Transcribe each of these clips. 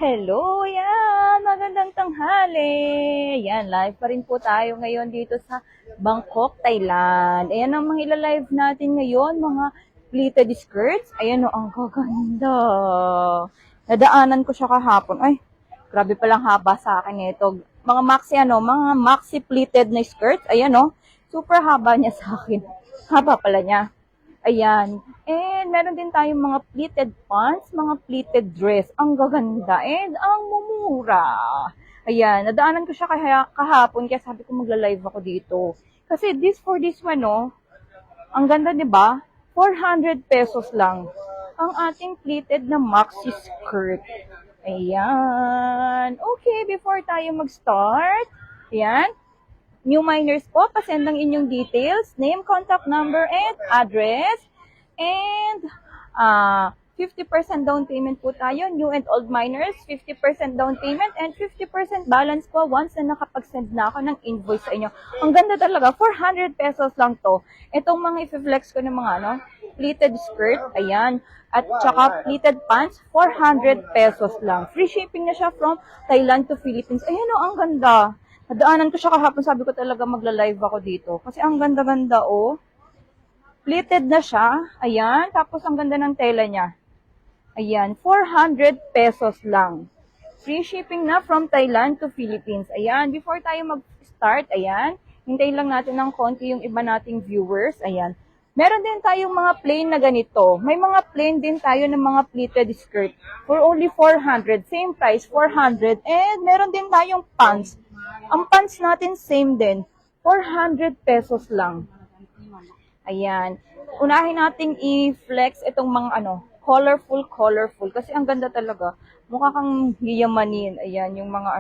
Hello, yan. Magandang tanghali. Yan, live pa rin po tayo ngayon dito sa Bangkok, Thailand. Ayan ang mga ila-live natin ngayon, mga pleated skirts. Ayan o, ang gaganda. Nadaanan ko siya kahapon. Ay, grabe palang haba sa akin ito. Mga maxi pleated na skirts. Ayan o, super haba niya sa akin. Haba pala niya. Ayan. And meron din tayong mga pleated pants, mga pleated dress. Ang gaganda and ang mumura. Ayan. Nadaanan ko siya kahapon kaya sabi ko magla-live ako dito. Kasi for this one, no, ang ganda, di ba? 400 pesos lang. Ang ating pleated na maxi skirt. Ayan. Okay, before tayo mag-start, ayan, new miners po, pasend ang inyong details, name, contact number, and address. And 50% down payment po tayo. New and old miners, 50% down payment and 50% balance po once na nakapag-send na ako ng invoice sa inyo. Ang ganda talaga, 400 pesos lang to. Itong mga i-flex ko ng mga pleated skirt, ayan. At saka pleated pants, 400 pesos lang. Free shipping na siya from Thailand to Philippines. Ayan o, ang ganda. Nadaanan ko siya kahapon, sabi ko talaga magla-live ako dito. Kasi ang ganda-ganda, oh. Pleated na siya. Ayan. Tapos ang ganda ng tela niya. Ayan. 400 pesos lang. Free shipping na from Thailand to Philippines. Ayan. Before tayo mag-start, ayan. Hintayin lang natin ng konti yung iba nating viewers. Ayan. Meron din tayong mga plain na ganito. May mga plain din tayo ng mga pleated skirt. For only 400. Same price, 400. And meron din tayong pants. Ang pants natin same din. 400 pesos lang. Ayan. Unahin nating i-flex itong mga colorful. Kasi ang ganda talaga. Mukha kang yayamanin. Ayan, yung mga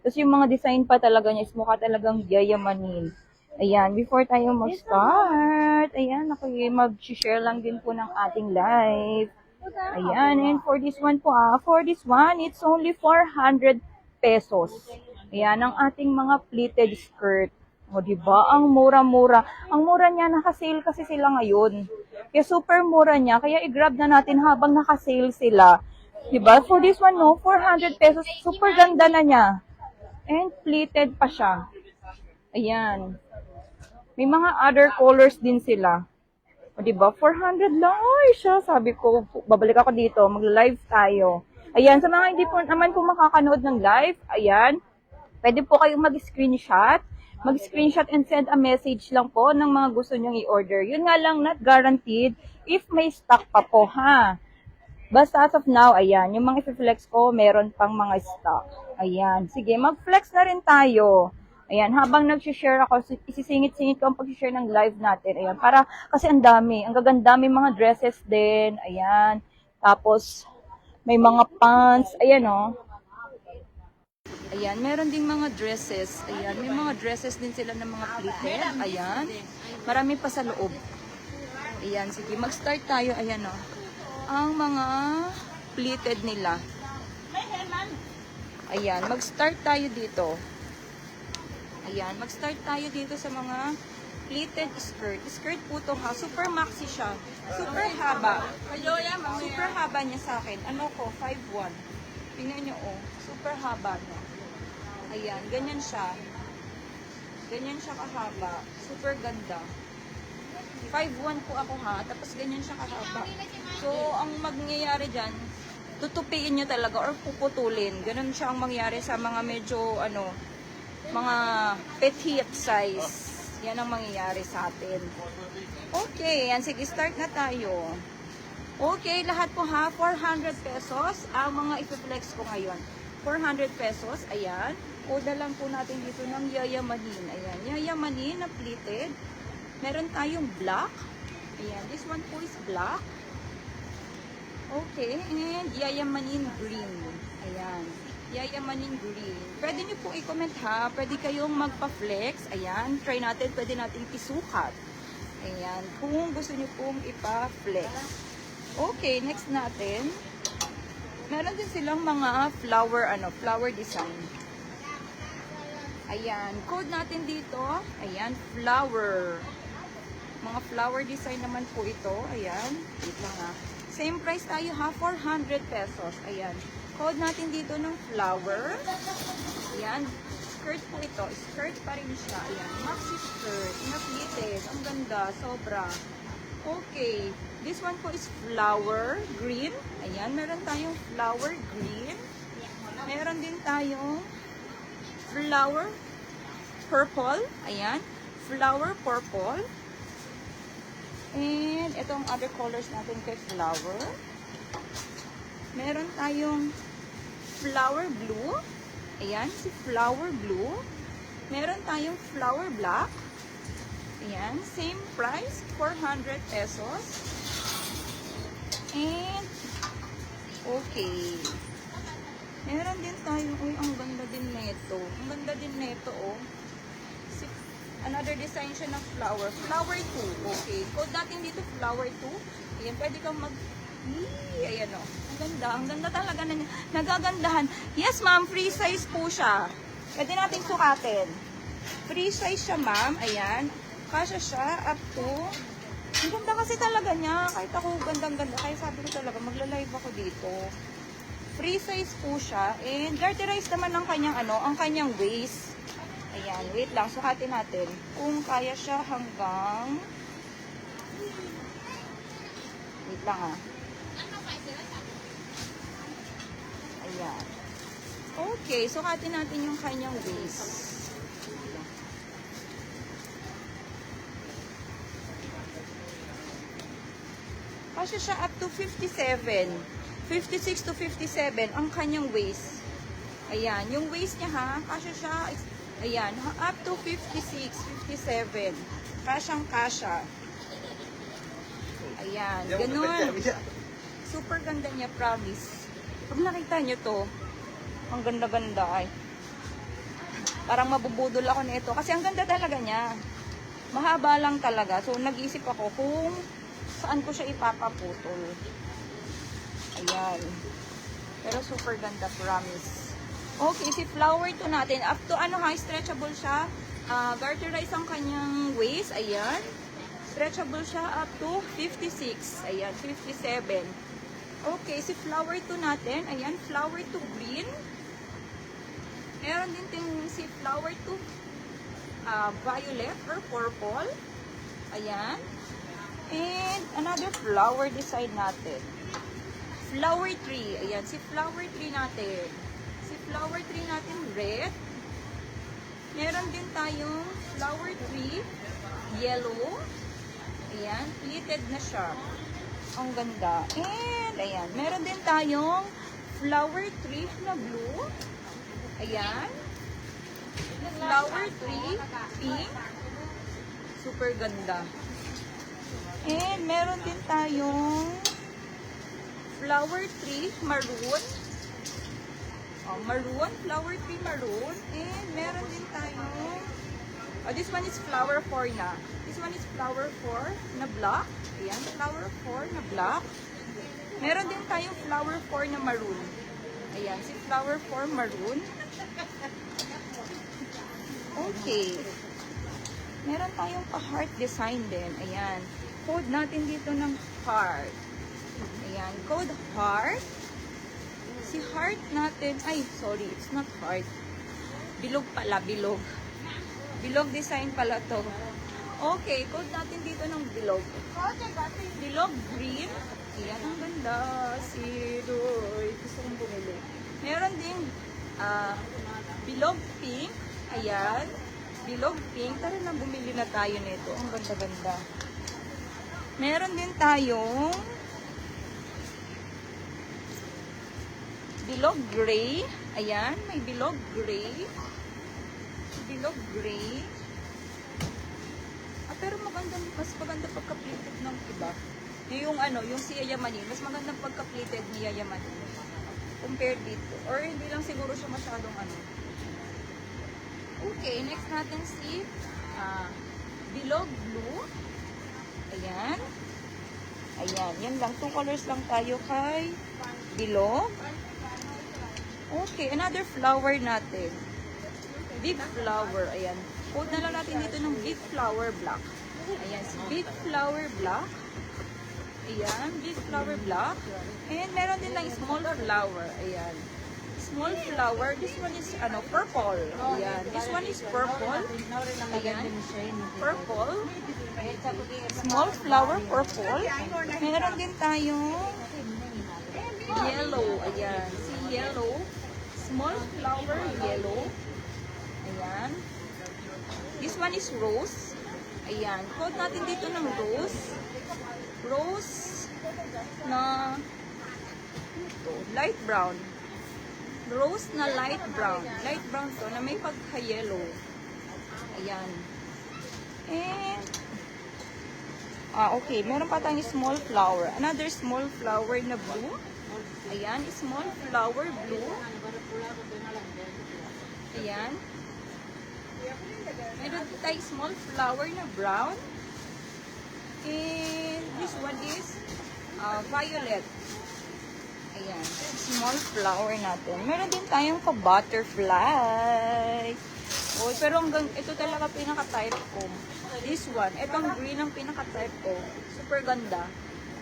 Tapos yung mga design pa talaga niya is mukha talagang yayamanin. Ayan, before tayo mag-start, ayan, mag-share lang din po ng ating live. Ayan, and for this one, it's only 400 pesos. Ayan, ang ating mga pleated skirt. O, diba? Ang mura-mura. Ang mura niya, naka-sale kasi sila ngayon. Kaya super mura niya, kaya i-grab na natin habang naka-sale sila. Diba? For this one, 400 pesos. Super ganda na niya. And pleated pa siya. Ayan. May mga other colors din sila. O, diba? 400 lang. Ay, siya. Sabi ko, babalik ako dito. Mag-live tayo. Ayan. Sa mga hindi po naman po makakanood ng live, ayan. Pwede po kayong mag-screenshot. Mag-screenshot and send a message lang po ng mga gusto nyong i-order. Yun nga lang, not guaranteed if may stock pa po, ha? Basta as of now, ayan. Yung mga i-flex ko, meron pang mga stock. Ayan. Sige, mag-flex na rin tayo. Ayan, habang nag-share ako, isisingit-singit ko ang pag-share ng live natin. Ayan, kasi ang dami. Ang gaganda, may mga dresses din. Ayan. Tapos, may mga pants. Ayan, oh. Ayan, meron ding mga dresses. Ayan, may mga dresses din sila ng mga pleated. Ayan. Marami pa sa loob. Ayan, sige, mag-start tayo. Ayan, oh. Ang mga pleated nila. Ayan, mag-start tayo dito. Ayan, mag-start tayo dito sa mga pleated skirt. Skirt po to, ha. Super maxi siya. Super haba. Super haba niya sa akin. Ano ko? 5'1". Tingnan nyo, oh. Super haba niya. Ayan, ganyan siya. Ganyan siya kahaba. Super ganda. 5'1" po ako, ha. Tapos ganyan siya kahaba. So, ang mangyayari dyan, tutupiin nyo talaga or puputulin. Ganun siya ang mangyayari sa mga medyo, mga petite size. Yan ang mangyayari sa atin. Okay, yan. Sige, start na tayo. Okay, lahat po, ha. 400 pesos ang mga i-flex ko ngayon. 400 pesos, ayan. Order lang po natin dito ng yayamanin. Ayan, yayamanin na pleated. Meron tayong black. Ayan, this one po is black. Okay, and yayamanin green. Ayan, yayamanin green. Pwede nyo po i-comment, ha. Pwede kayong magpa-flex. Ayan, try natin. Pwede natin isukat. Ayan, kung gusto nyo pong ipa-flex. Okay, next natin. Meron din silang mga flower design. Ayan, code natin dito. Ayan, flower. Mga flower design naman po ito. Ayan, wait lang, ha. Same price tayo ha, 400 pesos. Ayan. Code natin dito ng flower. Ayan. Skirt po ito. Skirt pa rin siya. Ayan. Maxi skirt. Naklites. Ang ganda. Sobra. Okay. This one po is flower green. Ayan. Meron tayong flower green. Meron din tayong flower purple. Ayan. Flower purple. And itong other colors natin kay flower. Meron tayong flower blue. Ayan, si flower blue. Meron tayong flower black. Ayan, same price, 400 pesos. And, okay. Meron din tayong, uy, ang ganda din nito. Ang ganda din nito, oh. Another design siya ng flower. Flower 2. Okay. Code natin dito, flower 2. Ayan, pwede kang ayan o. Ang ganda. Ang ganda talaga na nagagandahan. Yes, ma'am. Free size po siya. Pwede nating sukatin. Free size siya, ma'am. Ayan. Kasya siya up to. Ang ganda kasi talaga niya. Kahit ako gandang-ganda. Kaya sabi ko talaga, magla-live ako dito. Free size po siya. And garterize naman ang kanyang ang kanyang waist. Ayan, wait lang, sukatin natin. Kung kaya siya hanggang... Wait lang ha. Ayan. Okay, sukatin natin yung kanyang waist. Kasi siya up to 57. 56 to 57 ang kanyang waist. Ayan, yung waist niya ha, kasi siya... Ayan, up to 56, 57. Kasyang kasya. Ayan, ganun. Super ganda niya, promise. Pag nakita niyo to, ang ganda-ganda ay. Parang mabubudol ako nito. Kasi ang ganda talaga niya. Mahaba lang talaga. So, nag-iisip ako kung saan ko siya ipapaputol. Ayan. Pero super ganda, promise. Okay, si flower 2 natin. Up to stretchable siya. Garterize ang kanyang waist. Ayan. Stretchable siya up to 56. Ayan, 57. Okay, si flower 2 natin. Ayan, flower 2 green. Meron din si flower 2 violet or purple. Ayan. And another flower design natin. Flower 3. Ayan, si flower 3 natin. Si flower 3 natin, red. Meron din tayong flower 3, yellow. Ayan, pleated na siya. Ang ganda. And, ayan, meron din tayong flower 3 na blue. Ayan. Flower 3, pink. Super ganda. And, meron din tayong flower 3, maroon. Maroon, flower 3 maroon. And meron din tayong, this one is flower 4 na. This one is flower 4 na black. Ayan, flower 4 na black. Meron din tayong flower 4 na maroon. Ayan, si flower 4 maroon. Okay. Meron tayong pa-heart design din. Ayan. Code natin dito ng heart. Ayan, code heart. Si heart natin, ay, sorry, it's not heart. Bilog pala, bilog. Bilog design pala to. Okay, code natin dito ng bilog. Bilog green. Ayan, ang ganda. Si Roy, gusto kong bumili. Meron ding bilog pink. Ayan, bilog pink. Tara na, bumili na tayo nito. Ang ganda-ganda. Meron din tayong bilog gray. Ayan, may bilog gray. Bilog gray. Pero mas maganda pagka-plated ng iba. Yung si Yayamani, mas magandang pagka-plated ni Yayamani compared dito. Or hindi lang siguro siya masyadong Okay, next natin si bilog blue. Ayan. Ayan, yan lang. 2 colors lang tayo kay bilog. Okay, another flower natin. Big flower. Ayan. Code na lang natin dito ng big flower black. Ayan, si big flower black. Ayan, big flower black. And meron din lang small flower. Ayan. Small flower. This one is purple. Ayan. This one is purple. Ayan. Purple. Small flower purple. Meron din tayong yellow. Ayan. Si yellow. Small flower yellow. Ayan. This one is rose. Ayan. Code natin dito ng rose. Rose na light brown. Rose na light brown. Light brown to na may pagka-yellow. Ayan. And okay. Meron pa tayong small flower. Another small flower na blue. Ayan. Small flower blue. Ayan. Meron tayong small flower na brown. And this one is violet. Ayan. Small flower natin. Meron din tayong pa-butterfly. Oh, pero ito talaga pinaka-type ko. This one. Itong green ang pinaka-type ko. Super ganda.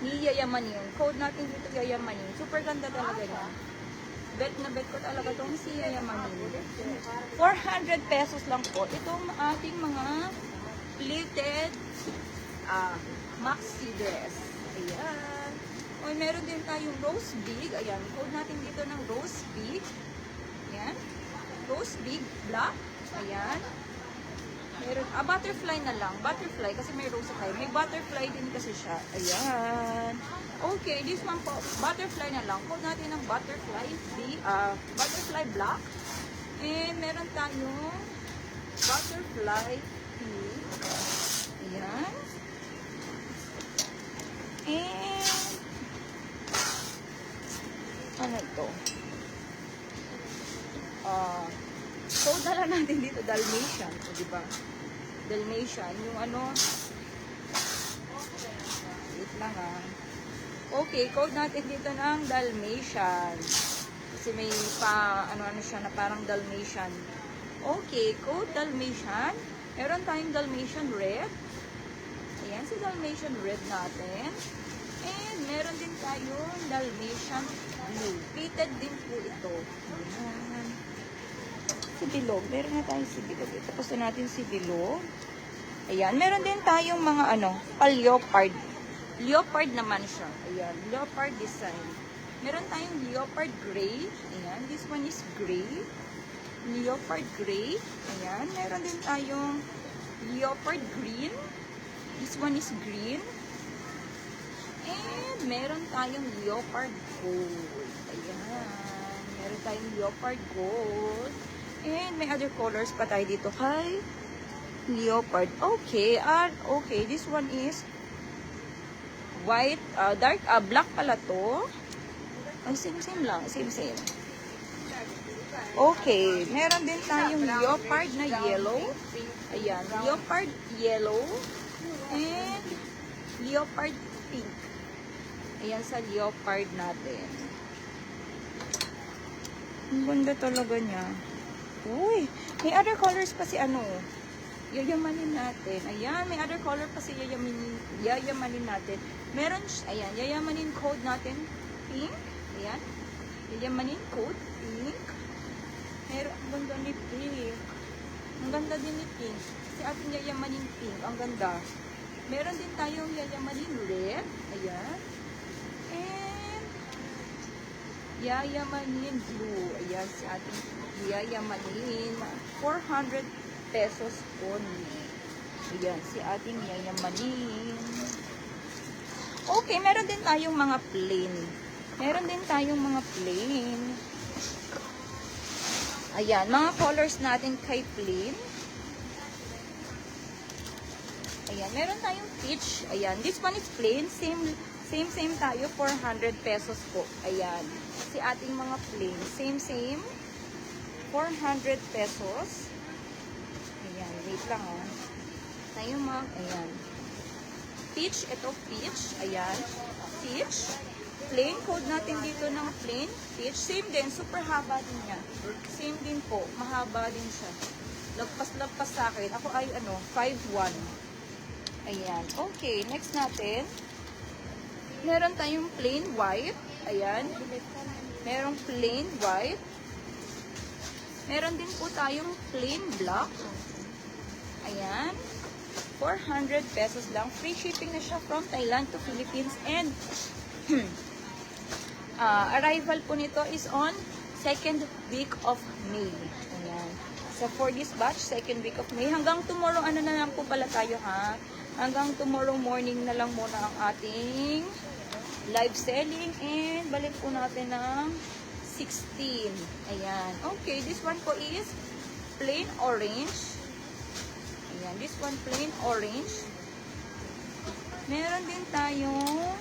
Ni Yayamanin. Code natin dito Yayamanin. Super ganda talaga niya. Bet na bet ko talaga itong si Yayamanin. 400 pesos lang po. Itong ating mga pleated maxi dress. Ayan. O, meron din tayong rose big. Ayan. Code natin dito ng rose big. Ayan. Rose big black. Ayan. Meron, butterfly na lang. Butterfly kasi may rose tayo. May butterfly din kasi siya. Ayan. Okay, this one po. Butterfly na lang. Code natin ng butterfly butterfly black. And meron tayong butterfly pink. Ayan. And ano ito? Code na lang natin dito, Dalmatian. O, diba? Dalmatian. Yung wait lang okay, code natin dito ng Dalmatian. Kasi may ano siya na parang Dalmatian. Okay, code Dalmatian. Meron tayong Dalmatian red. Ayan, si Dalmatian red natin. And meron din tayong Dalmatian blue. Pleated din po ito. Ayan. Si bilog. Meron na tayong si bilog. Tapos na natin si bilog. Ayan. Meron din tayong mga pa-leopard. Leopard naman siya. Ayan. Leopard design. Meron tayong leopard gray. Ayan. This one is gray. Leopard gray. Ayan. Meron din tayong leopard green. This one is green. And meron tayong leopard gold. Ayan. Meron tayong leopard gold. And may other colors pa tayo dito kay leopard. Okay. Okay. This one is white. Dark. Black pala to. Same lang. Same. Okay. Meron din tayong leopard na yellow. Ayan. Leopard yellow. And leopard pink. Ayan sa leopard natin. Ang ganda talaga niya. Uy, may other colors pa si yayamanin natin. Ayan, may other color pa si yayamanin natin. Meron, ayan, yayamanin code natin, pink. Ayan, yayamanin code, pink. Meron, ang ganda ni pink. Ang ganda din ni pink. Si ating yayamanin pink, ang ganda. Meron din tayong yayamanin red. Ayan. And yayamanin blue. Ayan, si ating yayamanin. 400 pesos only. Ayan, si ating yayamanin. Okay, meron din tayong mga plain. Meron din tayong mga plain. Ayan, mga colors natin kay plain. Ayan, meron tayong peach. Ayan, this one is plain. Same tayo. 400 pesos po. Ayan. Si ating mga plain. Same. 400 pesos. Ayan, wait lang tayo ayan. Peach, ito peach. Ayan. Peach. Plain, code natin dito ng plain. Peach. Same din, super haba din niya. Same din po, mahaba din siya. Lagpas sa akin. Ako ay 5'1". Ayan. Okay, next natin. Meron tayong plain white. Ayan. Merong plain white. Meron din po tayong plain black. Ayan. 400 pesos lang. Free shipping na siya from Thailand to Philippines. And arrival po nito is on 2nd week of May. Ayan. So for this batch, 2nd week of May. Hanggang tomorrow, ano na lang po pala tayo ha? Hanggang tomorrow morning na lang muna ang ating live selling. And balik po natin ng 16. Ayan. Okay, this one po is plain orange. Ayan, this one plain orange. Meron din tayong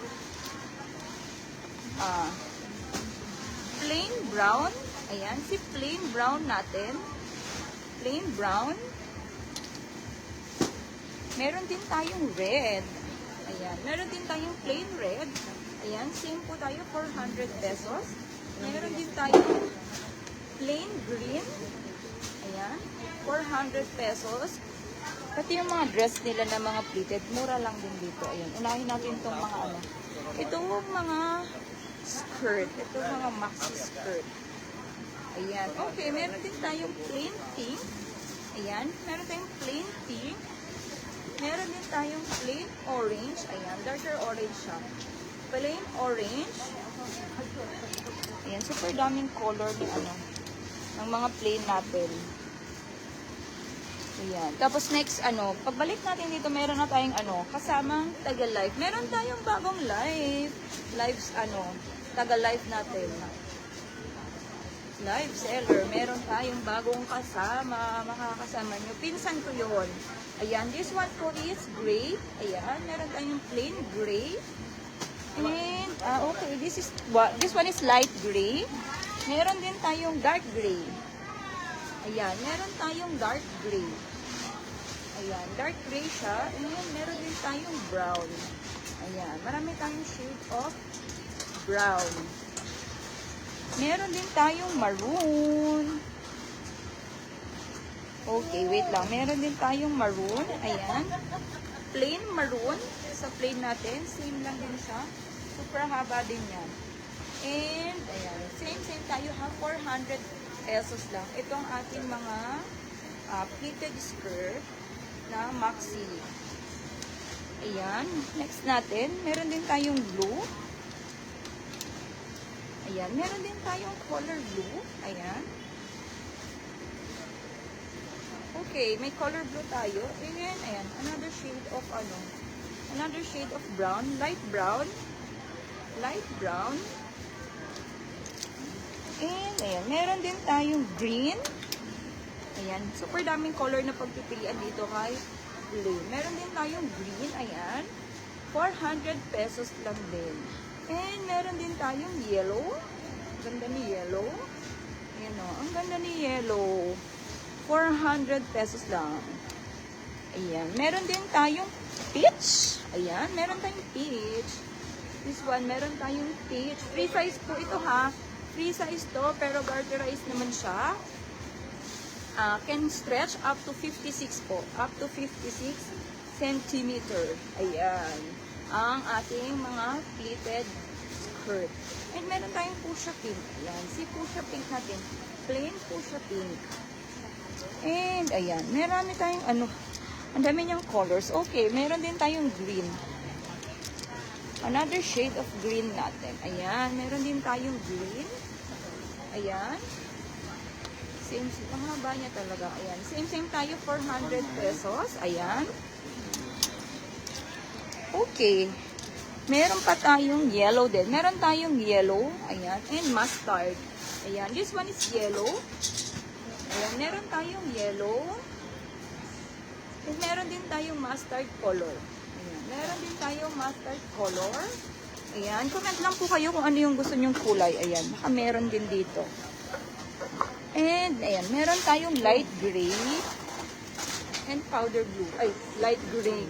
plain brown. Ayan, si plain brown natin. Plain brown. Meron din tayong red. Ayan, meron din tayong plain red. Ayan, same po tayo, 400 pesos. Meron din tayong plain green. Ayan, 400 pesos. Pati yung mga dress nila na mga pleated, mura lang din dito. Ayan, unahin natin itong mga ano. Itong mga skirt. Itong mga maxi skirt. Ayan, okay, meron din tayong plain pink. Ayan, meron tayong plain pink. Meron din tayong plain orange. Ayan, darker orange siya. Plain orange. Ayan, super daming color ni ano, ng mga plain natin. Ayan. Tapos next, ano, pagbalik natin dito, meron na tayong ano, kasamang Taga-Life. Meron tayong bagong live. Lives, ano, Taga-Life natin. Live seller. Meron tayong bagong kasama. Makakasama nyo. Pinsan ko yun. Ayan, this one po is gray. Ayan, meron tayong plain gray. And, okay, this one is light gray. Meron din tayong dark gray. Ayan, meron tayong dark gray. Ayan, dark gray siya. And meron din tayong brown. Ayan, marami tayong shade of brown. Meron din tayong maroon. Okay, wait lang. Meron din tayong maroon. Ayan. Plain maroon. Sa plain natin. Same lang din siya. Super haba din yan. And, ayan. Same tayo ha. 400 pesos lang. Ito ang ating mga pleated skirt na maxi. Ayan. Next natin. Meron din tayong blue. Ayan. Meron din tayong color blue. Ayan. Okay, may color blue tayo. And ayan, another shade of ano, another shade of brown, light brown. Light brown. And ayan, meron din tayong green. Ayan, super daming color na pagpipilian dito kay blue. Meron din tayong green, ayan. 400 pesos lang din. And meron din tayong yellow. Ganda ni yellow. Ayan o, ang ganda ni yellow. 400 pesos lang. Ayan. Meron din tayong peach. Ayan. Meron tayong peach. This one, meron tayong peach. Free size po ito ha. Free size to, pero garterized naman siya. Can stretch up to 56 po. Up to 56 centimeter. Ayan. Ang ating mga pleated skirt. And meron tayong fuchsia pink. Ayan. Si fuchsia pink natin. Plain fuchsia pink. And, ayan, meron tayong ano, ang dami niyang colors. Okay, meron din tayong green. Another shade of green natin. Ayan, meron din tayong green. Ayan. Same, ang haba niya talaga. Ayan, same tayo, 400 pesos. Ayan. Okay. Meron pa tayong yellow din. Meron tayong yellow. Ayan, and mustard. Ayan, this one is yellow. Ayan, meron tayong yellow. And meron din tayong mustard color. Ayan, meron din tayong mustard color. Ayan, comment lang po kayo kung ano yung gusto nyong kulay. Ayan, baka meron din dito. And, ayan, meron tayong light gray and powder blue. Ay, light gray.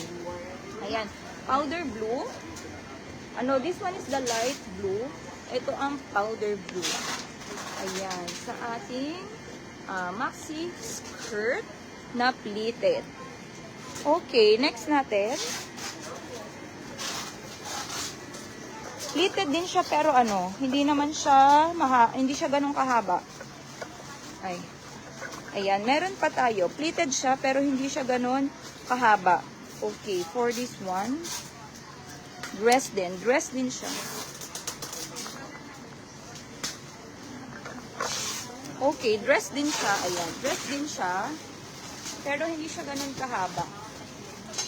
Ayan, powder blue. Ano, this one is the light blue. Ito ang powder blue. Ayan, sa ating maxi skirt na pleated. Okay, next natin. Pleated din siya pero ano, hindi naman siya hindi siya ganun kahaba. Ay. Ayan, meron pa tayo. Pleated siya pero hindi siya ganun kahaba. Okay, for this one, dress din siya. Okay, dress din siya. Ayan, dress din siya. Pero hindi siya ganun kahaba.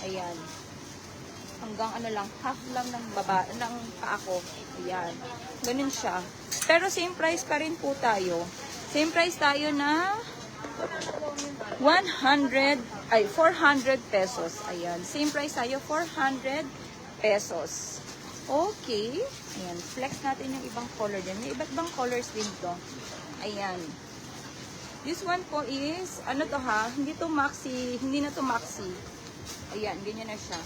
Ayan. Hanggang ano lang, half lang ng ng paa ko. Ayan. Ganun siya. Pero same price pa rin po tayo. Same price tayo na 400 pesos. Ayan. Same price tayo, 400 pesos. Okay. Ayan. Flex natin yung ibang color din. May iba't ibang colors din to. Ayan. This one po is, ano to ha? Hindi na to maxi. Ayan. Ganyan na siya.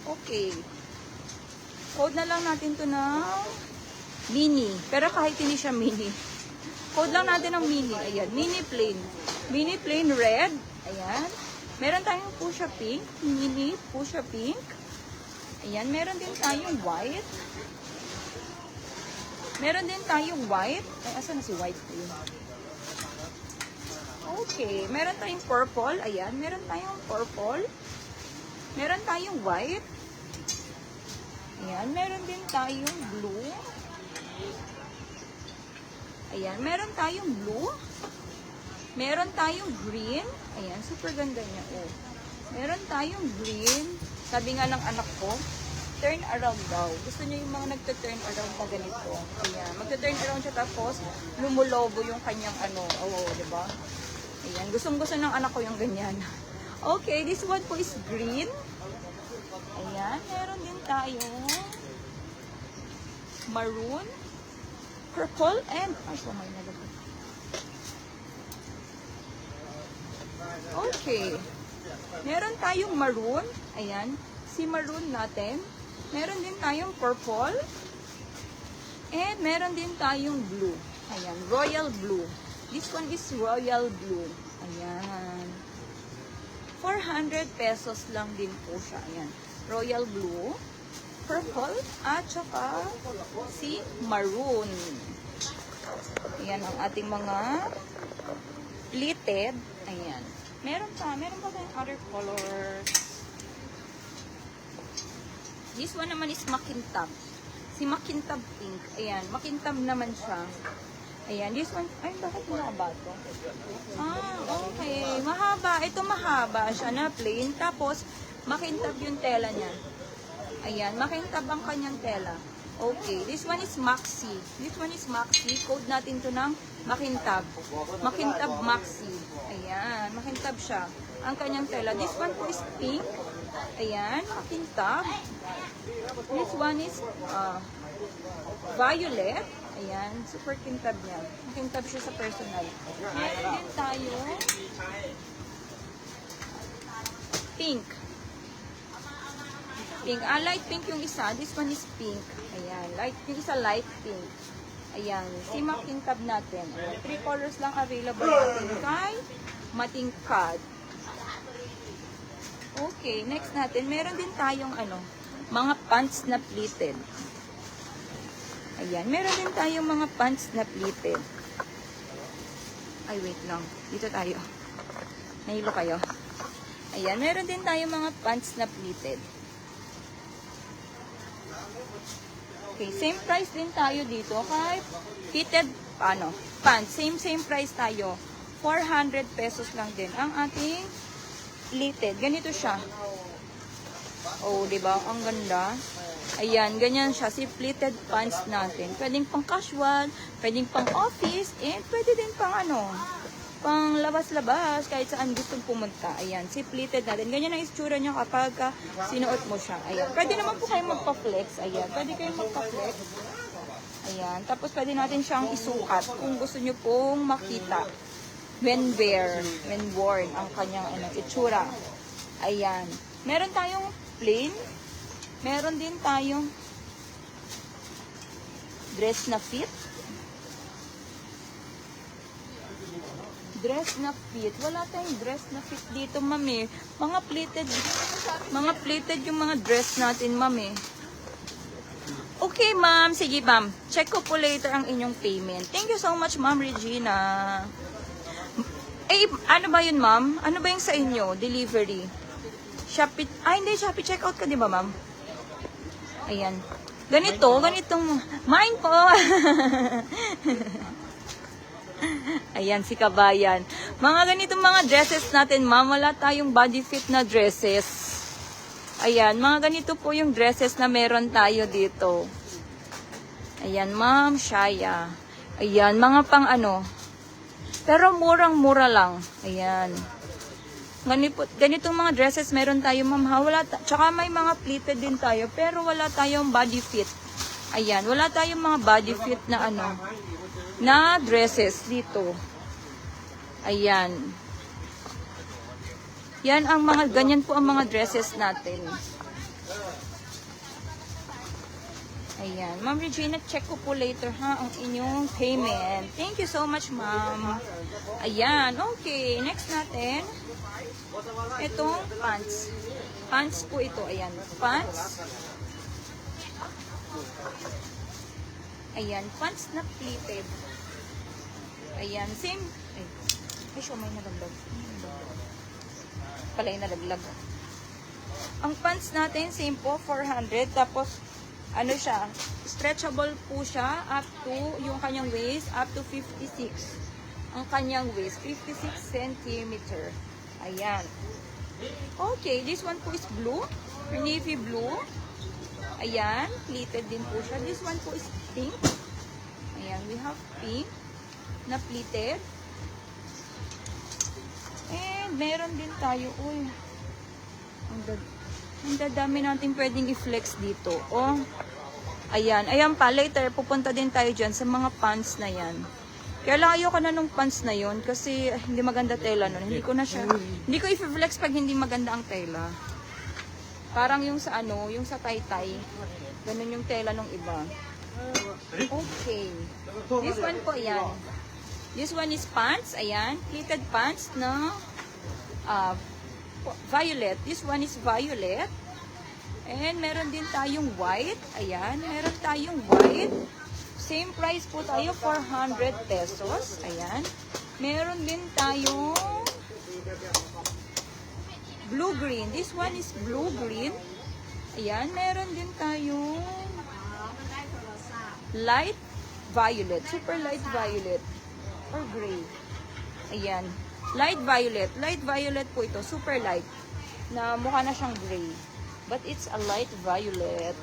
Okay. Code na lang natin to ng mini. Pero kahit hindi siya mini. Code lang natin ng mini. Ayan. Mini plain. Mini plain red. Ayan. Meron tayong fuchsia pink. Mini fuchsia pink. Ayan. Meron din tayong white. Meron din tayong white. Ay, asan na si white? Ayan. Okay. Meron tayong purple. Ayan. Meron tayong purple. Meron tayong white. Ayan. Meron din tayong blue. Ayan. Meron tayong blue. Meron tayong green. Ayan. Super ganda niya. Oh. Meron tayong green. Sabi nga ng anak ko, turn around daw. Gusto niya yung mga nagta-turn around na ganito. Ayan. Magta-turn around siya tapos lumulobo yung kanyang ano. Oh, diba? Ayan. Gustong-gusto ng anak ko yung ganyan. Okay. This one po is green. Ayan. Meron din tayong maroon, purple, and ay, so may nalagay. Okay. Meron tayong maroon. Ayan. Si maroon natin. Meron din tayong purple. And meron din tayong blue. Ayan. Royal blue. This one is royal blue. Ayan. 400 pesos lang din po siya. Ayan. Royal blue, purple, at saka si maroon. Ayan ang ating mga pleated. Ayan. Meron pa tayong other colors. This one naman is makintab. Si makintab pink. Ayan. Makintab naman siya. Ayan. This one, ay bakit mahaba ito? Okay. Mahaba. Ito mahaba siya na plain. Tapos, makintab yung tela niya. Ayan, makintab ang kanyang tela. Okay, this one is maxi. This one is maxi. Code natin to ng makintab. Makintab maxi. Ayan, makintab siya. Ang kanyang tela. This one po is pink. Ayan, makintab. This one is violet. Ayan, super kintab niya. Makintab siya sa personal. Meron din tayo pink. Pink. Light pink yung isa. This one is pink. Ayan. Yung isa light pink. Ayan. Si makintab natin. Ayan. 3 colors lang available natin kay Matingkad. Okay. Next natin. Meron din tayong mga pants na pleated. Ayan. Meron din tayong mga pants na pleated. Ay, wait lang. Dito tayo. Nahilo kayo. Ayan. Meron din tayong mga pants na pleated. Okay, same price din tayo dito kay fitted pants. Same price tayo. 400 pesos lang din ang ating pleated. Ganito siya. Oh, 'di ba? Ang ganda. Ayan, ganyan siya si pleated pants natin. Pwedeng pang casual, pwedeng pang office, and pwede din pang pang labas-labas, kahit saan gustong pumunta. Ayan, si pleated natin. Ganyan ang itsura niya kapag sinuot mo siya. Ayan. Pwede naman po kayo magpa-flex. Ayan. Pwede kayong magpa-flex. Ayan. Tapos pwede natin siyang isukat kung gusto niyo pong makita when worn ang kanyang itsura. Ayan. Meron tayong plain. Meron din tayong dress na fit. Dress na fit. Wala tayong dress na fit dito, mami. Mga pleated yung mga dress natin, mami. Okay, ma'am. Sige, ma'am. Check ko po later ang inyong payment. Thank you so much, Ma'am Regina. Eh, ano ba yun, ma'am? Ano ba yung sa inyo? Delivery? Shopee, hindi, Shopee checkout ka, di ba, ma'am? Ayan. Ganitong, mine po. Ayan, si Kabayan. Mga ganitong mga dresses natin, ma'am, wala tayong body fit na dresses. Ayan, mga ganito po yung dresses na meron tayo dito. Ayan, ma'am, Shaya. Ayan, mga pang ano. Pero murang-mura lang. Ayan. Ganitong mga dresses meron tayo, ma'am, ha? Tsaka may mga pleated din tayo, pero wala tayong body fit. Ayan, wala tayong mga body fit na ano, na dresses dito. Ayan. Yan ang mga, ganyan po ang mga dresses natin. Ayan. Ma'am Regina, check ko po later, ha, ang inyong payment. Thank you so much, ma'am. Ayan. Okay. Next natin. Itong pants. Pants po ito. Ayan. Pants. Ayan. Pants na pleated. Ayan. Same. Ay, show, may nalaglag. Pala'y nalaglag. Ang pants natin, same po, 400. Tapos, ano siya, stretchable po siya up to, yung kanyang waist, up to 56. Ang kanyang waist, 56 centimeter. Ayan. Okay, this one po is blue, navy blue. Ayan, pleated din po siya. This one po is pink. Ayan, we have pink na pleated. And meron din tayo, uy, ang dadami natin pwedeng i-flex dito. Oh, ayan. Ayan pa, later, pupunta din tayo dyan sa mga pants na yan. Kaya lang ayoko na nung pants na yon kasi hindi maganda tela nun. Hindi ko na siya, hindi ko i-flex pag hindi maganda ang tela. Parang yung sa ano, yung sa tay-tay. Ganun yung tela nung iba. Okay. This one po, ayan. This one is pants, ayan. Pleated pants na violet. This one is violet. And meron din tayong white. Ayan, meron tayong white. Same price po tayo, 400 pesos. Ayan. Meron din tayong blue-green. This one is blue-green. Ayan, meron din tayong light violet. Super light violet. Or gray. Ayan. Light violet. Light violet po ito. Super light. Na mukha na siyang gray. But it's a light violet.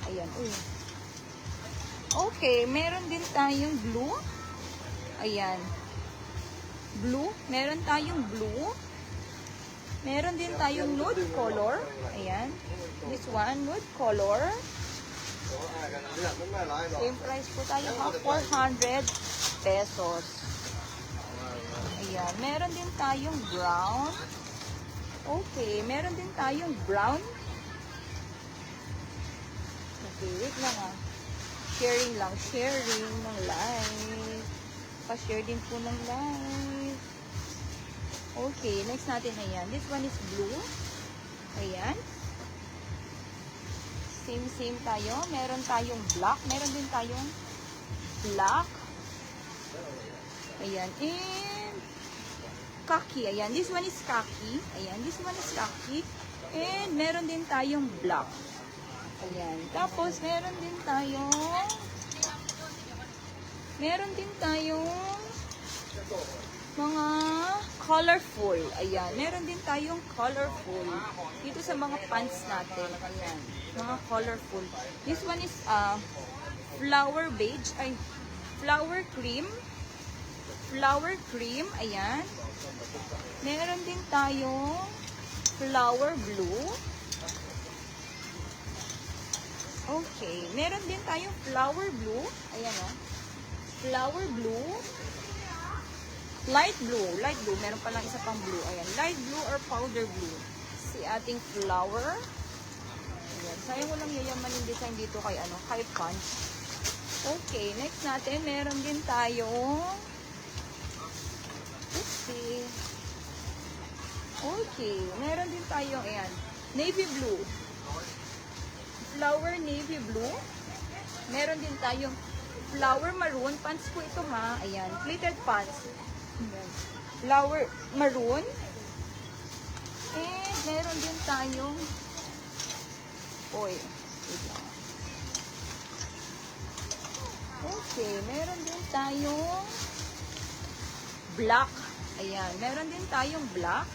Ayan. Uy. Okay. Meron din tayong blue. Ayan. Blue. Meron tayong blue. Meron din tayong nude color. Ayan. This one, nude color. Same price po tayo, mga 400 pesos. Ayan. Meron din tayong brown. Okay. Meron din tayong brown. Okay. Wait lang ah. Sharing lang. Sharing ng live. Pa-share din po ng live. Okay. Next natin. Ayan. This one is blue. Ayan. Same tayo. Meron tayong black. Meron din tayong black. Ayan. And khaki. Ayan. This one is khaki. Ayan. This one is khaki. And meron din tayong black. Ayan. Tapos, meron din tayong mga colorful. Ayan. Meron din tayong colorful. Dito sa mga pants natin. Ayan. Mga colorful. This one is flower beige. Ay, flower cream. Flower cream. Ayan. Meron din tayong flower blue. Okay. Meron din tayong flower blue. Ayan o. Flower blue. Light blue. Light blue. Meron pa lang isa pang blue. Ayan. Light blue or powder blue. Si ating flower. Ayan. Sayang ko lang yayamanin design dito kay ano, kay punch. Okay. Next natin, meron din tayong oopsie. Okay. Meron din tayong, ayan, navy blue. Flower navy blue. Meron din tayong flower maroon. Pants po ito ha. Ayan. Pleated pants. Ayan. Flower maroon. And meron din tayong wait lang. Okay. Meron din tayong black. Ayan. Meron din tayong black.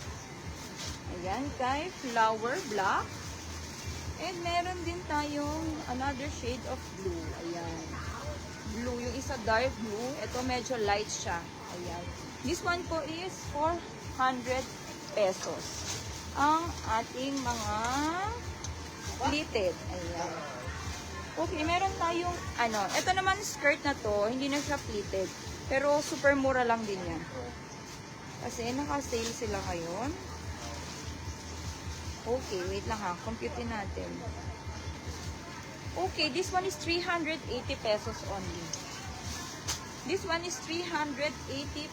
Ayan. Kay flower black. And meron din tayong another shade of blue. Ayan. Blue. Yung isa dark blue. Ito medyo light siya. Ayan. This one po is 400 pesos. Ang ating mga pleated. Ayan. Okay, meron tayong ito naman skirt na to. Hindi na siya pleated. Pero super mura lang din yan. Kasi naka-sale sila ngayon. Okay, wait lang ha. Compute natin. Okay, this one is 380 pesos only. This one is 380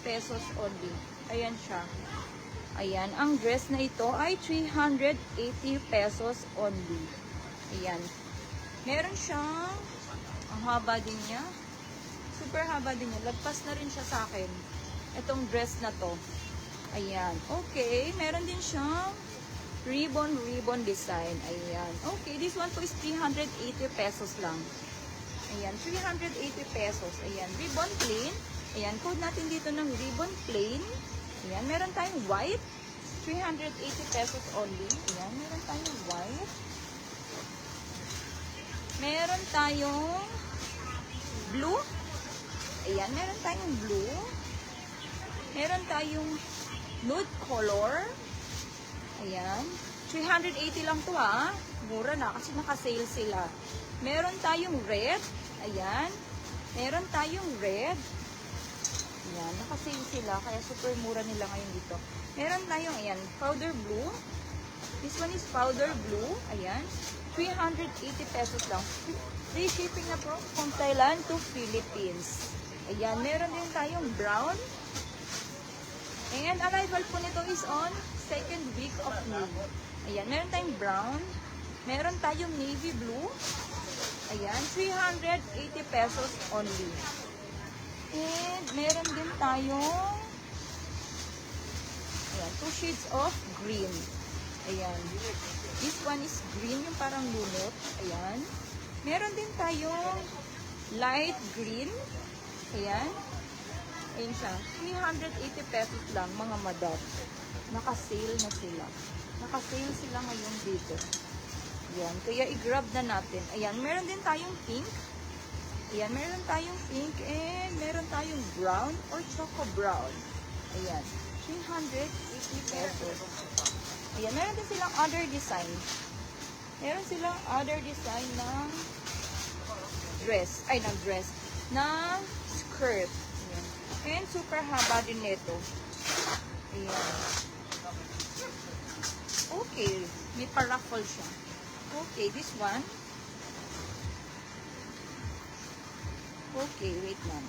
pesos only. Ayan siya. Ayan, ang dress na ito ay 380 pesos only. Ayan. Meron siyang, ang haba din niya. Super haba din niya. Lagpas na rin siya sa akin. Itong dress na to. Ayan. Okay, meron din siyang ribbon design. Ayan. Okay, this one po is 380 pesos lang. Ayan, 380 pesos. Ayan, ribbon plain. Ayan, code natin dito ng ribbon plain. Ayan, meron tayong white. 380 pesos only. Ayan, meron tayong white. Meron tayong blue. Ayan, meron tayong blue. Meron tayong nude color. Ayan. 380 lang to ha. Mura na kasi naka-sale sila. Meron tayong red. Ayan. Meron tayong red. Ayan. Naka-sale sila. Kaya super mura nila ngayon dito. Meron tayong, ayan, powder blue. This one is powder blue. Ayan. 380 pesos lang. Free shipping na po from Thailand to Philippines. Ayan. Meron din tayong brown. And arrival po nito is on second week of May. Ayan, meron tayong brown. Meron tayong navy blue. Ayan, 380 pesos only. And meron din tayong ayan, 2 shades of green. Ayan. This one is green, yung parang lumot. Ayan. Meron din tayong light green. Ayan. Ayan siya. 380 pesos lang, mga madam. Naka-sale na sila. Naka-sale sila ngayon dito. Ayan. Kaya i-grab na natin. Ayan. Meron din tayong pink. Ayan. Meron tayong pink and meron tayong brown or choco brown. Ayan. 380 pesos. Ayan. Meron din silang other design. Meron silang other design ng dress. Ay, ng dress. Ng skirt. Ayan. And super haba din nito. Ayan. Okay. May paraffle siya. Okay, this one. Okay, wait lang.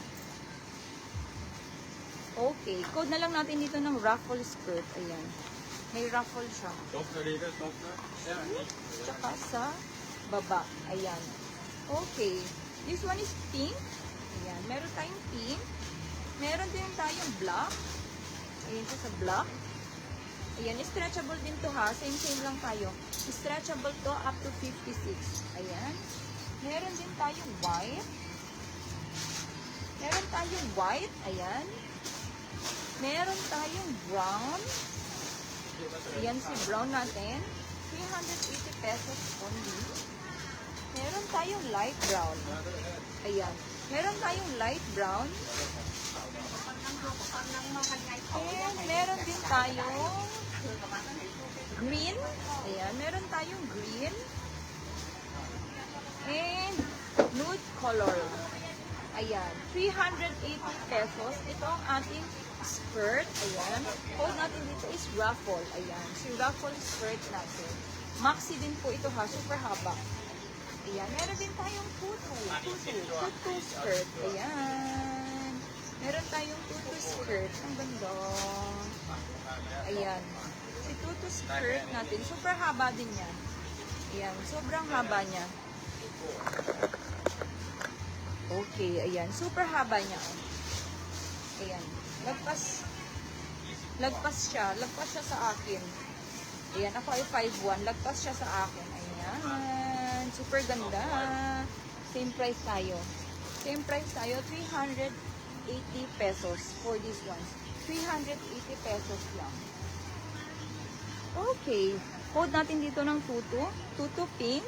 Okay. Code na lang natin dito ng ruffle skirt. Ayan. May ruffle siya. Tsaka sa baba. Ayan. Okay. This one is pink. Ayan. Meron tayong pink. Meron din tayong black. Ayan siya sa black. Ayan. Stretchable din to ha. Same lang tayo. Stretchable to up to 56. Ayan. Meron din tayong white. Meron tayong white. Ayan. Meron tayong brown. Ayan si brown natin. 380 pesos only. Meron tayong light brown. Ayan. Meron tayong light brown. And meron din tayong green. Ayan. Meron tayong green. And nude color. Ayan. 380 pesos. Ito ang ating skirt. Ayan. Code natin dito is ruffle. Ayan. Si ruffle skirt natin. Maxi din po ito ha. Super haba. Ayan. Meron din tayong tutu. Tutu skirt. Ayan. Meron tayong tutu skirt. Ang ganda. Ayan. Si tutu skirt natin. Super haba din yan. Ayan. Sobrang haba niya. Okay, ayan. Super haba niya. Oh. Ayan. Lagpas siya. Lagpas siya sa akin. Ayan, ako ay 5'1". Lagpas siya sa akin. Ayan. Super ganda. Same price tayo. Same price tayo. 380 pesos for this one. 380 pesos lang. Okay. Code natin dito ng tutu. Tutu pink.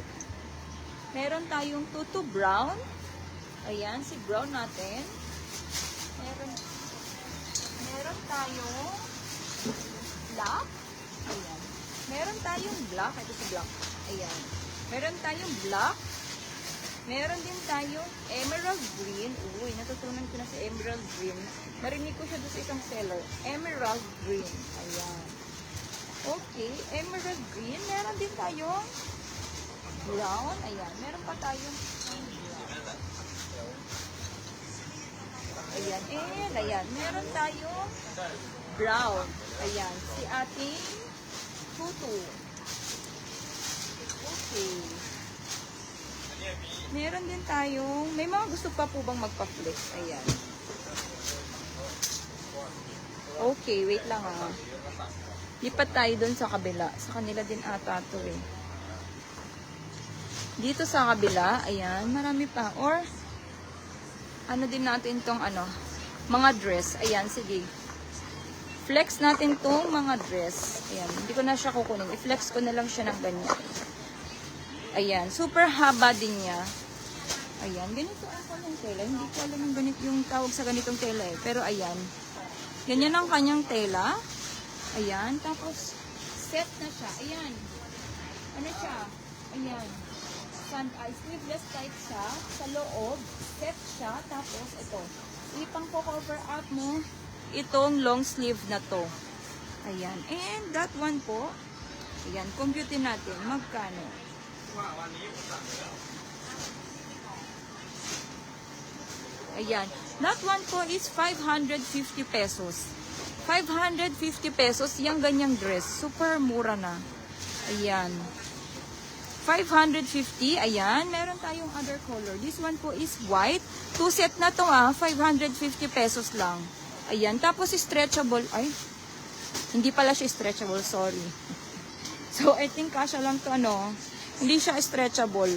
Meron tayong tutu brown. Ayan, si brown natin. Meron tayong black. Ayan. Meron tayong black. Ito si black. Ayan. Meron tayong black. Meron din tayong emerald green. Uy, natutunan ko na sa emerald green. Narinig ko siya doon sa isang seller. Emerald green. Ayan. Okay, emerald green. Meron din tayong brown. Ayan. Meron pa tayong brown. Ayan. And, ayan. Meron tayong brown. Ayan. Si ating tutu. Okay. Meron din tayong, may mga gusto pa po bang magpa-flex? Ayan. Okay, wait lang ah. Lipat tayo dun sa kabila. Sa kanila din ata to eh. Dito sa kabila, ayan, marami pa. Or, ano din natin tong ano, mga dress. Ayan, sige. Flex natin tong mga dress. Ayan, hindi ko na siya kukunin. I-flex ko na lang siya ng ganyan. Ayan, super haba din niya. Ayan, ganito ako ng tela. Hindi ko alam yung ganito yung tawag sa ganitong tela eh. Pero ayan, ganyan ang kanyang tela. Ayan, tapos set na siya. Ayan, ano siya? Ayan, sleeveless type siya. Sa loob, set siya. Tapos ito, ipang cover up mo itong long sleeve na to. Ayan, and that one po, ayan, compute natin. Magkano? Ayan. That one po is 550 pesos. 550 pesos yung ganyang dress. Super mura na. Ayan. 550. Ayan. Meron tayong other color. This one po is white. 2 set na to 550 pesos lang. Ayan. Tapos stretchable. Ay. Hindi pala siya stretchable. Sorry. So, I think kasha lang to ano. Hindi siya stretchable.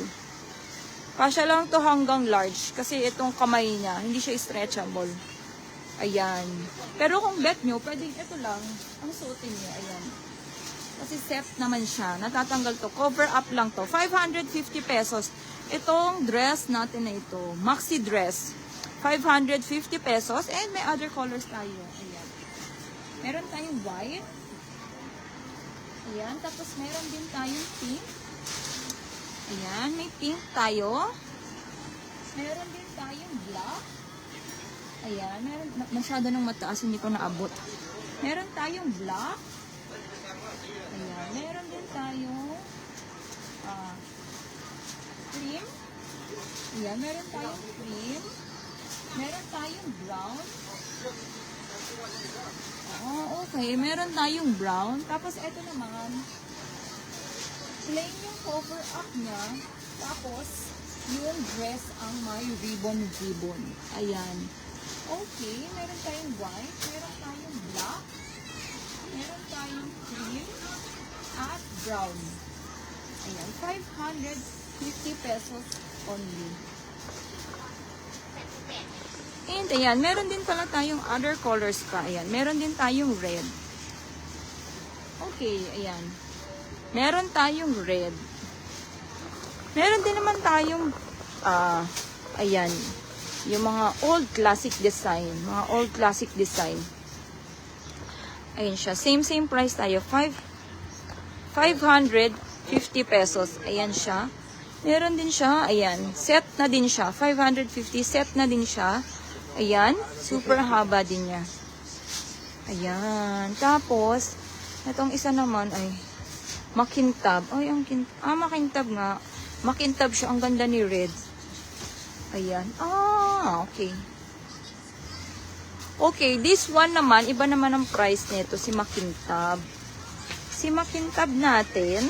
Kasya lang to hanggang large. Kasi itong kamay niya, hindi siya stretchable. Ayan. Pero kung bet nyo, pwede ito lang. Ang suotin niya. Ayan. Kasi set naman siya. Natatanggal to. Cover up lang to. 550 pesos. Itong dress natin na ito. Maxi dress. 550 pesos. And may other colors tayo. Ayan. Meron tayong white. Ayan. Tapos meron din tayong pink. Ayan, may pink tayo. Meron din tayong black. Ayan, meron, masyado nang mataas, hindi ko naabot. Meron tayong black. Ayan, meron din tayong cream. Ayan, meron tayong cream. Meron tayong brown. Okay, meron tayong brown. Tapos, eto naman, plain yung cover up niya. Tapos, yung dress ang may ribbon-ribbon. Ayan. Okay, meron tayong white, meron tayong black, meron tayong cream, at brown. Ayan, 550 pesos only. And ayan, meron din pala tayong other colors pa. Ayan, meron din tayong red. Okay, ayan. Meron tayong red. Meron din naman tayong, ayan, yung mga old classic design. Mga old classic design. Ayan siya. Same price tayo. 550 pesos. Ayan siya. Meron din siya. Ayan. Set na din siya. 550. Set na din siya. Ayan. Super haba din niya. Ayan. Tapos, itong isa naman ay makintab. Ay, ang kintab. Makintab nga. Makintab siya. Ang ganda ni red. Ayan. Okay. Okay, this one naman, iba naman ang price nito, si makintab. Si makintab natin,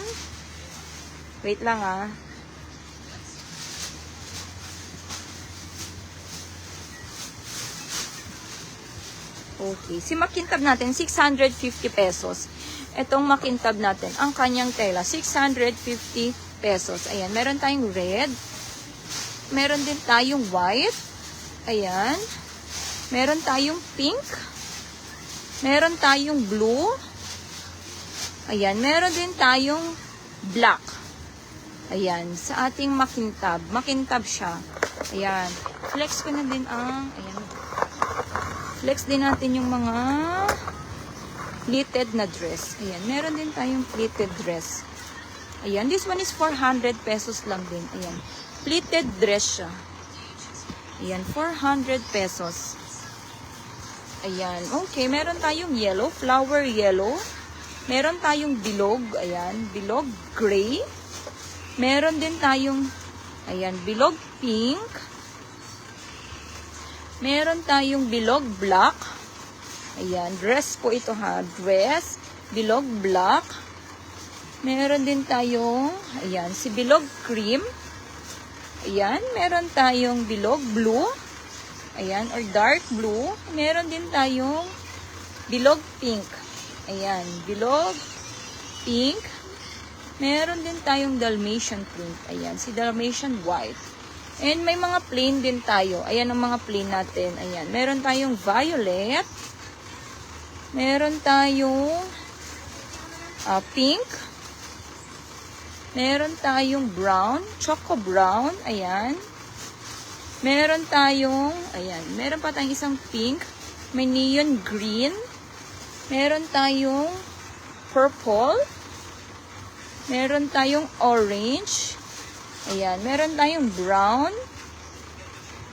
wait lang Okay. Si makintab natin, 650 pesos. Itong makintab natin, ang kanyang tela, 650 pesos. Ayan, meron tayong red. Meron din tayong white. Ayan. Meron tayong pink. Meron tayong blue. Ayan, meron din tayong black. Ayan, sa ating makintab. Makintab siya. Ayan. Flex ko na din ang, ayan. Flex din natin yung mga pleated na dress. Ayan, meron din tayong pleated dress. Ayan, this one is 400 pesos lang din. Ayan, pleated dress siya. Ayan, 400 pesos. Ayan, okay, meron tayong yellow, flower yellow. Meron tayong bilog, ayan, bilog gray. Meron din tayong, ayan, bilog pink. Meron tayong bilog black. Ayan, dress po ito ha, dress, bilog black. Meron din tayong, ayan, si bilog cream. Ayan, meron tayong bilog blue. Ayan, or dark blue. Meron din tayong bilog pink. Ayan, bilog pink. Meron din tayong Dalmatian print. Ayan, si Dalmatian white. And may mga plain din tayo. Ayan ang mga plain natin. Ayan, meron tayong violet. Meron tayong pink. Meron tayong brown, choco brown. Ayan. Meron tayong, ayan, meron pa tayong isang pink. May neon green. Meron tayong purple. Meron tayong orange. Ayan, meron tayong brown.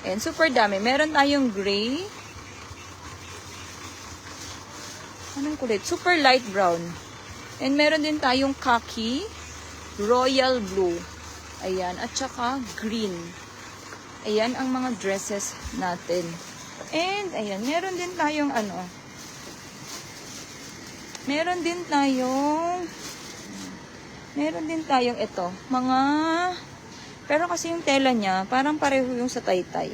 And super dami. Meron tayong gray. Anong kulit? Super light brown. And meron din tayong khaki, royal blue. Ayan, at saka green. Ayan ang mga dresses natin. And, ayan, meron din tayong ano. Meron din tayong ito. Mga, pero kasi yung tela niya, parang pareho yung sa taytay.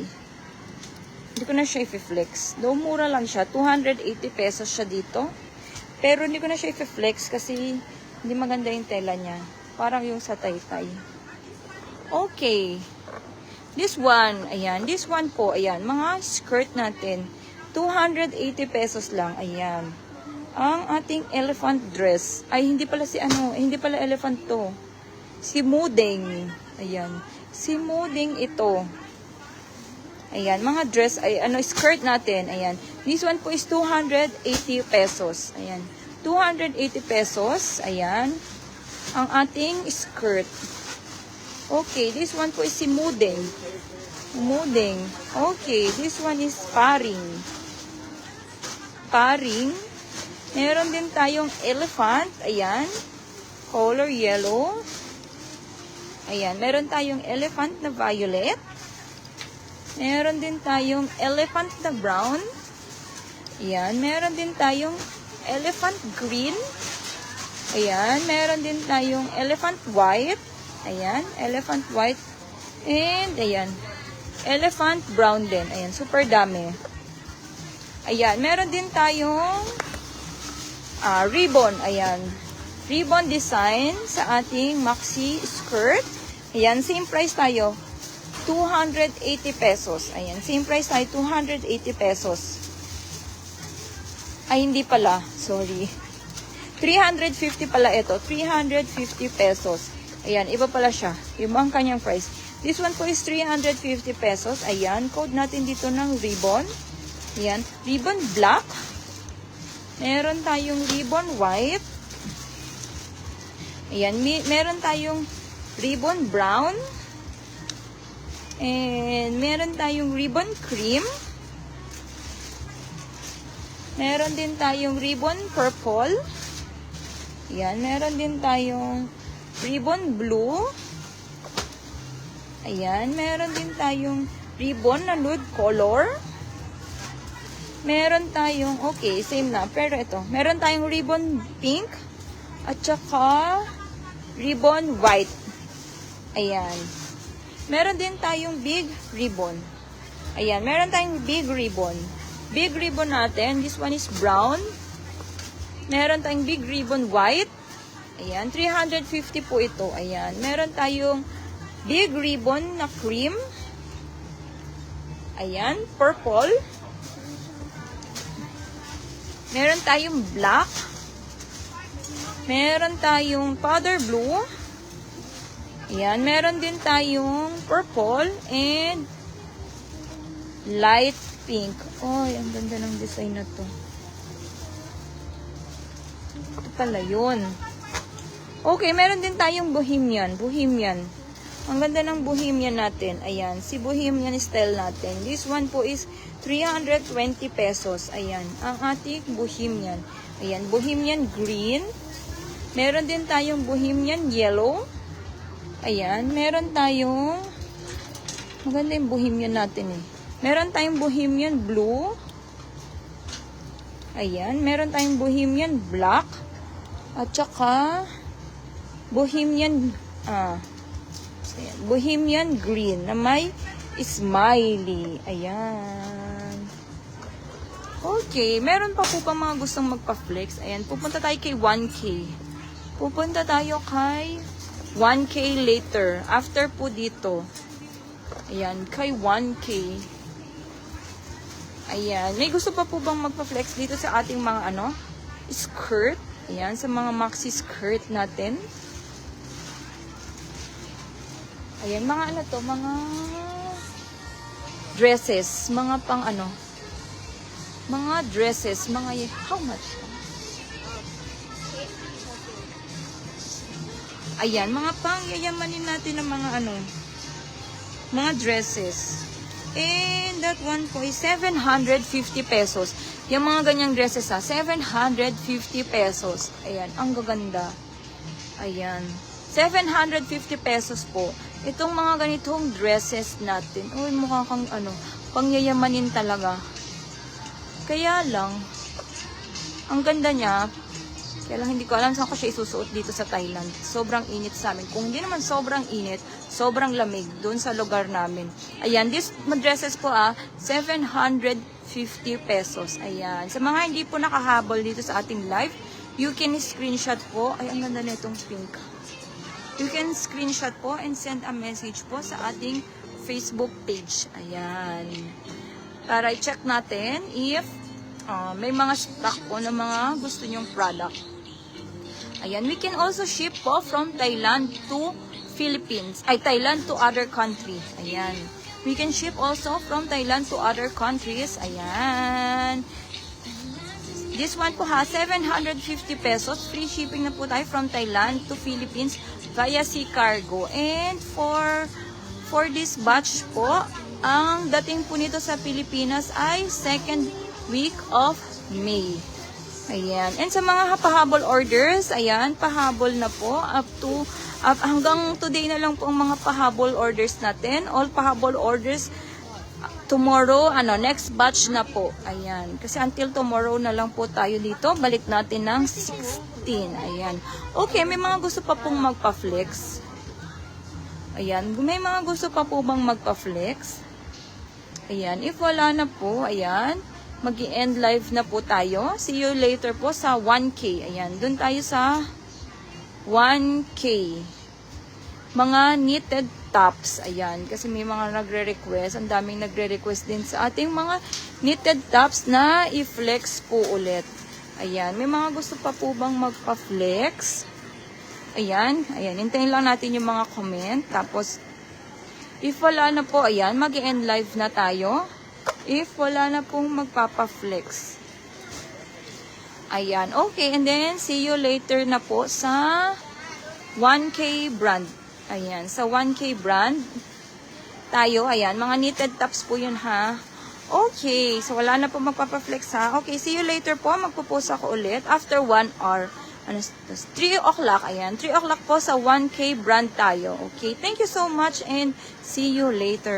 Hindi ko na siya i-flex. Though mura lang siya. 280 pesos siya dito. Pero hindi ko na siya i-flex kasi hindi maganda yung tela niya. Parang yung sa taytay. Okay. This one, ayan. This one po, ayan. Mga skirt natin. 280 pesos lang. Ayan. Ang ating elephant dress. Ay, hindi pala hindi pala elephant to. Si Mudeng. Ayan. Si Mudeng ito. Ayan. Mga dress, ay, skirt natin. Ayan. This one po is 280 pesos. Ayan. 280 pesos. Ayan. Ang ating skirt. Okay, this one po is si Mudeng. Mudeng. Okay, this one is paring. Paring. Meron din tayong elephant. Ayan. Color yellow. Ayan. Meron tayong elephant na violet. Meron din tayong elephant na brown. Ayan. Meron din tayong elephant green. Ayan. Meron din tayong elephant white. Ayan, elephant white. And, ayan, elephant brown din. Ayan, super dami. Ayan, meron din tayong ribbon. Ayan, ribbon design sa ating maxi skirt. Ayan, same price tayo. 280 pesos. Ayan, same price tayo. 280 pesos. Ay, hindi pala. Sorry. 350 pala ito. 350 pesos. Ayan, iba pala siya. Iba ang kanyang price. This one po is 350 pesos. Ayan, code natin dito ng ribbon. Ayan, ribbon black. Meron tayong ribbon white. Ayan, meron tayong ribbon brown. And meron tayong ribbon cream. Meron din tayong ribbon purple. Ayan, meron din tayong ribbon blue. Ayan, meron din tayong ribbon na nude color. Meron tayong, okay, same na, pero ito. Meron tayong ribbon pink at saka ribbon white. Ayan. Meron din tayong big ribbon. Ayan, meron tayong big ribbon. big ribbon natin. This one is brown. Meron tayong big ribbon white. Ayan, 350 po ito. Ayan, meron tayong big ribbon na cream. Ayan, purple. Meron tayong black. Meron tayong powder blue. Ayan, meron din tayong purple and light pink. Oh, ang ganda ng design na to. Ito pala yun. Okay, meron din tayong bohemian. Bohemian. Ang ganda ng bohemian natin. Ayan, si bohemian style natin. This one po is 320 pesos. Ayan, ang ating bohemian. Ayan, bohemian green. Meron din tayong bohemian yellow. Ayan, meron tayong maganda yung bohemian natin eh. Meron tayong bohemian blue. Ayan, meron tayong bohemian black. At saka bohemian bohemian green na may smiley. Ayan. Okay, meron pa po pa mga gustong magpa-flex. Ayan, pupunta tayo kay 1K. Pupunta tayo kay 1K later. After po dito. Ayan, kay 1K. Ayan, may gusto pa po bang magpa-flex dito sa ating mga skirt? Ayan, sa mga maxi skirt natin. Ayan, mga mga dresses, mga pang mga dresses, mga, how much? Ayan, mga pang yayamanin natin ng mga mga dresses. And that one po is 750 pesos. Yung mga ganyang dresses 750 pesos. Ayan, ang gaganda. Ayan. 750 pesos po. Itong mga ganitong dresses natin. Uy, mukha kang pangyayamanin talaga. Kaya lang, ang ganda niya. Kaya lang hindi ko alam saan ko siya isusuot dito sa Thailand. Sobrang init sa amin. Kung hindi naman sobrang init, sobrang lamig doon sa lugar namin. Ayan, this dresses po 750 pesos. Ayan. Sa mga hindi po nakahabol dito sa ating live, you can screenshot po. Ay, ang ganda na itong pink. You can screenshot po and send a message po sa ating Facebook page. Ayan. Para i-check natin if may mga stock po ng mga gusto nyong product. Ayan. We can also ship po from Thailand to Philippines. Ay, Thailand to other country. Ayan. We can ship also from Thailand to other countries. Ayan. This one po 750 pesos. Free shipping na po tayo from Thailand to Philippines via Sea Cargo. And for this batch po, ang dating po nito sa Pilipinas ay 2nd week of May. Ayan. And sa mga pahabol orders, ayan, pahabol na po hanggang today na lang po ang mga pahabol orders natin. All pahabol orders tomorrow, next batch na po. Ayan. Kasi until tomorrow na lang po tayo dito. Balik natin ng 16. Ayan. Okay, may mga gusto pa pong magpa-flex. Ayan. May mga gusto pa po bang magpa-flex? Ayan. If wala na po, ayan, mag-i-end live na po tayo. See you later po sa 1K. Ayan. Doon tayo sa 1K. Mga knitted tops. Ayan. Kasi may mga nagre-request. Ang daming nagre-request din sa ating mga knitted tops na i-flex po ulit. Ayan. May mga gusto pa po bang magpa-flex? Ayan. Ayan. Hintayin lang natin yung mga comment. Tapos, if wala na po, ayan, mag-end live na tayo. If wala na pong magpapa-flex. Ayan. Okay. And then, see you later na po sa 1K brand. Ayan. Sa 1K brand tayo. Ayan. Mga knitted tops po yun ha. Okay. So, wala na po magpapa-flex ha. Okay. See you later po. Magpo-post ako ulit after 1 hour. 3 o'clock. Ayan. 3 o'clock po sa 1K brand tayo. Okay. Thank you so much and see you later.